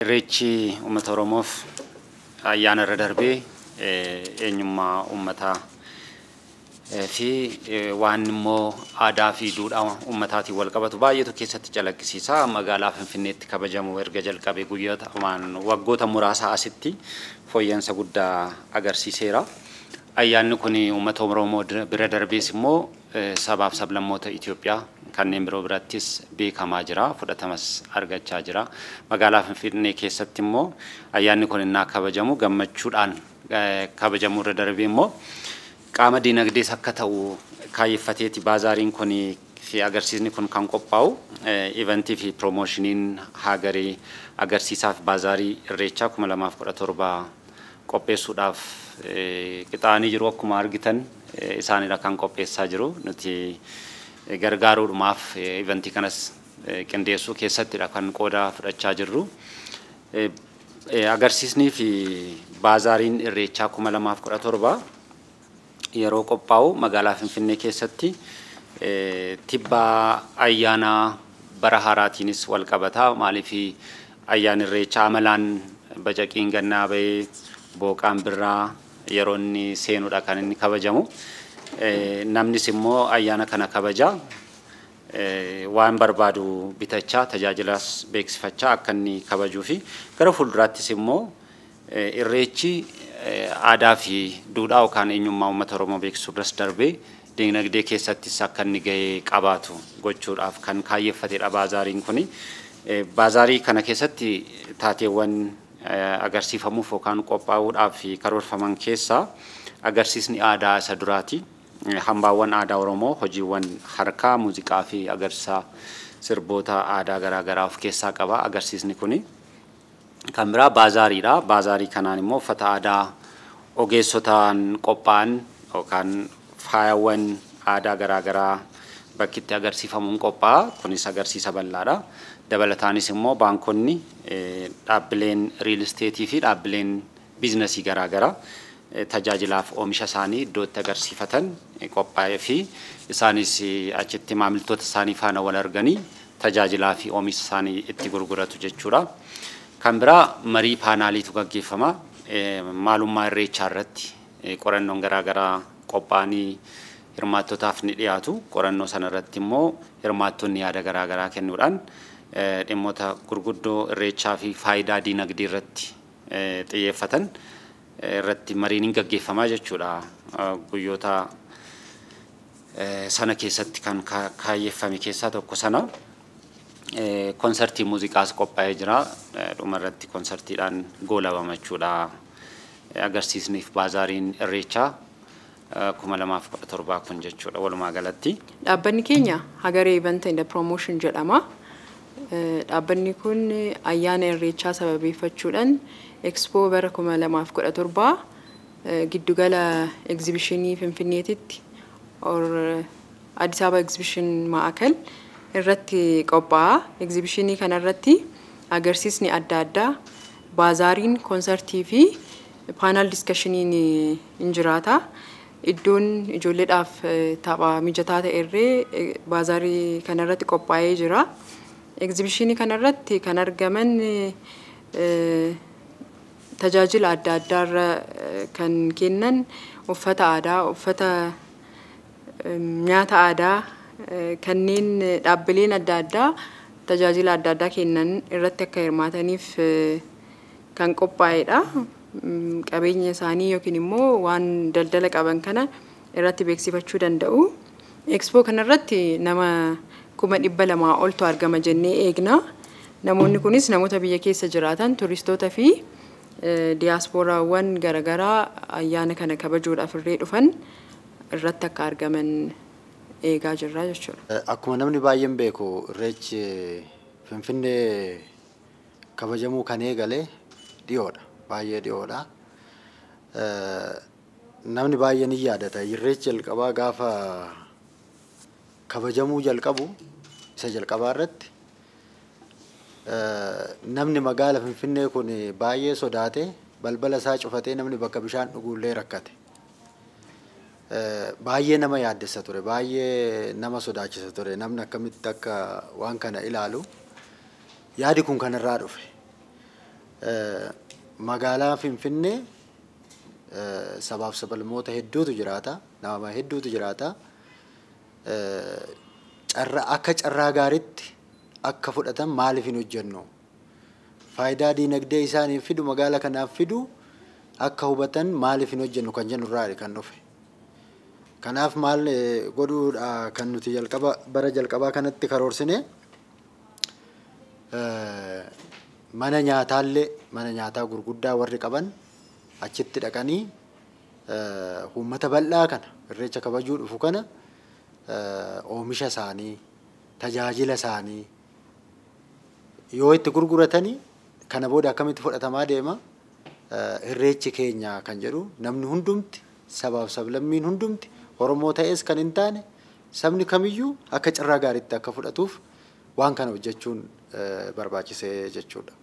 Irreechi uummata Oromoof ayyaana irra darbee eenyummaa uummataa fi waan immoo aadaa fi duudhaa uummataatiin wal qabatu baay'eetu keessatti calaqqisiisa. Magaalaa Finfinneetti kabajamu erga jalqabee waggoota muraasa asitti fooyya'insa guddaa agarsiiseera. Ayyaanni kun uummata Oromoo bira darbees immoo sabaaf sablammoota Itoophiyaa kanneen biroo birattis beekamaa jira, fudhatamas argachaa jira. Magaalaa Finfinnee keessatti immoo ayyaanni kun innaa kabajamu gammachuudhaan kabajamu irra darbee immoo qaama dinagdees akka ta'u kaayeffateeti baazaariin kun fi agarsiisni kun kan qophaa'u eventii fi promoshiniin hagarii agarsiisaaf baazaarii irreechaa 2017 qopheessuudhaaf qixaanii jiru. Akkuma argitan isaanidha kan qopheessaa jiru. Nuti gargaaruudhumaaf eventii kanas qindeessuu keessattidha kan qooda fudhachaa jirru. Agarsiisnii fi baazaariin irreechaa 2017 yeroo qophaa'u magaalaa Finfinnee keessatti tibbaa ayyaana bara haaraatiinis wal qabataa. Maaliif ayyaana irreechaa amalaan bajaqiin gannaa bahee booqaan birraa yeroo inni seenuudha kan inni kabajamu. Namnis immoo ayyaana kana kabajaa waan barbaadu bitachaa tajaajilas beeksifachaa akka inni kabajuu fi gara fuulduraattis immoo irreechi aadaa fi duudhaa yookaan eenyummaa uummata Oromoo beeksisuudhaas darbee dinagdee keessattis akka inni gahee qabaatu gochuudhaaf kan kaayeffatedha baazaariin kuni. Baazaarii kana keessatti taateewwan agarsiifamuuf yookaan qophaa'uudhaaf karoorfaman keessaa agarsiisni aadaa isa duraati. Hambaawwan aadaa Oromoo, hojiiwwan harkaa, muuziqaa fi agarsiisa sirboota aadaa garaagaraa of keessaa qaba agarsiisni kuni. Kan biraa baazaariidha. Baazaarii kanaan immoo uffata aadaa ogeessotaan qophaa'an yookaan faayawwan aadaa garaagaraa bakkitti agarsiifamuun qophaa'a. Kunis agarsiisa bal'aadha. Dabalataanis immoo baankonni, dhaabbileen riil isteetii fi dhaabbileen biizinasii garaagaraa tajaajilaaf oomisha isaanii iddootti agarsiifatan qophaa'ee fi isaanis achitti maamiltoota isaanii faana wal arganii tajaajilaa fi oomisha isaanii itti gurguratu jechuudha. Kan biraa marii paanaaliitu gaggeeffama. Maalummaa irreechaa irratti qorannoon garaagaraa qophaa'anii hirmaattotaaf ni dhiyaatu. Qorannoo sana irratti immoo hirmaattonni yaada garaagaraa kennuudhaan dhimmoota gurguddoo irreechaa fi faayidaa dinagdee irratti xiyyeeffatan irratti mariin gaggeeffamaa jechuudha. Guyyoota sana keessatti kan kaayyeffame keessaa tokko sana. Konsertii muuziqaas qophaa'ee jira. Dhuma irratti konsertiidhaan goolabama jechuudha. Agarsiisniif baazaariin irreechaa 2017 kun jechuudha walumaa galatti. Dhaabbanni keenya Hagaree Event and Promotion jedhama. Dhaabbanni kun ayyaana irreechaa sababeeffachuudhaan Expo bara 2017 giddugala exhibitionii Finfinneetitti Addis Ababa Exhibition Maakal irratti qophaa'a. Exhibitionii kana irratti agarsiisni adda addaa, baazaariin, konsertii fi paanal diskashiniin injiraata. Iddoon ijoolleedhaaf tapha mijataa ta'e irree baazaarii kana irratti qophaa'ee jira. Exhibitionii kana irratti kan argaman tajaajila adda addaarra kan kennan uffata aadaa, uffata nyaata aadaa kanneen dhaabbileen adda addaa tajaajila adda addaa kennan irratti akka hirmaataniif kan qophaa'edha. Qabeenya isaanii yookiin immoo waan daldala qaban kana irratti beeksifachuu danda'u. Expo kana irratti nama 200,000 oltu argama jennee eegna. Namoonni kunis namoota biyya keessa jiraatan, turistoota fi diiyaaspooraawwan garaagaraa ayyaana kana kabajuudhaaf irree dhufan irratti akka argaman eegaa jirra jechuudha. Akkuma namni baay'een beeku irreechi Finfinnee kabajamuu kan eegale dhiyoodha. Baay'ee dhiyoodha. Namni baay'een ni yaadata. Irreechi jalqabaa gaafa kabajamuu jalqabu isa jalqabaa irratti namni magaala Finfinnee kun baay'ee sodaate balbala isaa cufatee namni bakka bishaan dhugullee rakkate. Baay'ee nama yaaddessa ture, baay'ee nama sodaachisa ture. Namni akkamitti akka waan kana ilaalu yaadi kun kanarraa dhufe. magaalaa Finfinnee sabaaf sablammoota hedduutu jiraata, nama hedduutu jiraata. Akka carraa gaariitti akka fudhatan maaliif hin hojjennu? Faayidaa diinagdee isaaniif fidu magaalaa kanaaf fidu akka hubatan maaliif hin hojjennu kan jennu irraa kan dhufe. Kanaaf maal godhuudha kan nuti bara jalqabaa kanatti karoorsine mana nyaataa gurguddaa warri qaban achitti dhaqanii uummata bal'aa kana irreecha kabajuu dhufu kana oomisha isaanii tajaajila isaanii yoo itti gurguratanii kana booda akkamitti fudhatamaa deema irreechi keenya kan jedhu namni hundumti sabaaf sablammiin hundumti Oromoo ta'es kan hin taane sabni kamiyyuu akka carraa gaariitti akka fudhatuuf waan kana hojjechuun barbaachisee jechuudha.